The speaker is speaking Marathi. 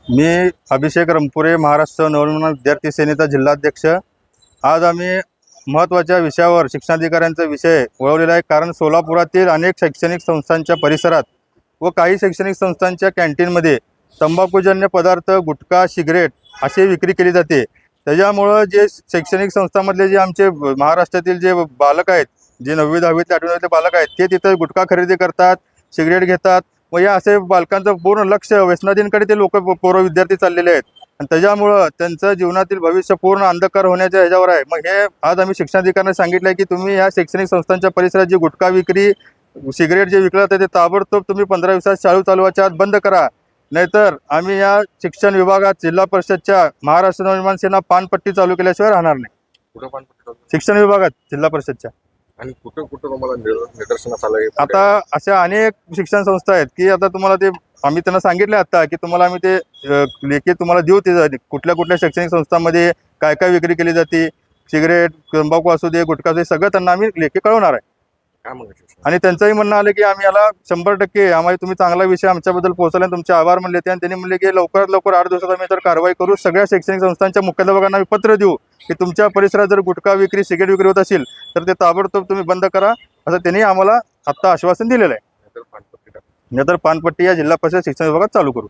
मी अभिषेक रंपुरे, महाराष्ट्र नवनिर्माण विद्यार्थी सेनेचा जिल्हाध्यक्ष। आज आम्ही महत्त्वाच्या विषयावर शिक्षणाधिकाऱ्यांचा विषय वळवलेला आहे, कारण सोलापुरातील अनेक शैक्षणिक संस्थांच्या परिसरात व काही शैक्षणिक संस्थांच्या कॅन्टीनमध्ये तंबाखूजन्य पदार्थ, गुटखा, सिगरेट अशी विक्री केली जाते। त्याच्यामुळं जे शैक्षणिक संस्थांमधले जे आमचे महाराष्ट्रातील जे बालक आहेत, जे 9वी 10वी ते 8वीतले बालक आहेत, ते तिथं गुटखा खरेदी करतात, सिगरेट घेतात व या असे बालकांचं पूर्ण लक्ष व्यसनाधीनकडे ते लोक पोरं विद्यार्थी चाललेले आहेत आणि त्याच्यामुळं त्यांचं जीवनातील भविष्य पूर्ण अंधकार होण्याच्या ह्याच्यावर आहे। मग हे आज आम्ही शिक्षणाधिकाऱ्यांना सांगितलं आहे की तुम्ही या शैक्षणिक संस्थांच्या परिसरात जी गुटखा विक्री, सिगरेट जे विकलं जातं ते ताबडतोब तुम्ही 15 दिवसात शाळू चालवायच्या आत बंद करा, नाहीतर आम्ही या शिक्षण विभागात जिल्हा परिषदच्या महाराष्ट्र नवनिर्माण सेना पानपट्टी चालू केल्याशिवाय राहणार नाही। कुठं पानपट्टी चालू? शिक्षण विभागात जिल्हा परिषदच्या आणि कुठं कुठं तुम्हाला निदर्शनास आलंय? आता अशा अनेक शिक्षण संस्था आहेत की आता तुम्हाला ते आम्ही त्यांना सांगितले आता की तुम्हाला आम्ही ते लेखी तुम्हाला देऊ, ते कुठल्या कुठल्या शैक्षणिक संस्थांमध्ये काय काय विक्री केली जाते, सिगरेट, तंबाखू असू दे, गुटखा असू दे, सगळं त्यांना आम्ही लेखी कळवणार आहे। काय म्हणत आणि त्यांचंही म्हणणं आलं की आम्ही याला 100% आम्हाला तुम्ही चांगला विषय आमच्याबद्दल पोहोचवला, तुमचे आभार म्हणले ते। आणि त्यांनी म्हणले की लवकरात लवकर 8 दिवसात आम्ही तर कारवाई करू, सगळ्या शैक्षणिक संस्थांच्या मुख्याध्यापकांना आम्ही पत्र देऊ की तुमच्या परिसरात जर गुटखा विक्री, सिगरेट विक्री होत असेल तर ते ताबडतोब तुम्ही बंद करा, असं त्यांनी आम्हाला आत्ता आश्वासन दिलेलं आहे। पानपट्टी टाक. नाहीतर पानपट्टी या जिल्हा परिषद शिक्षण विभागात चालू करू।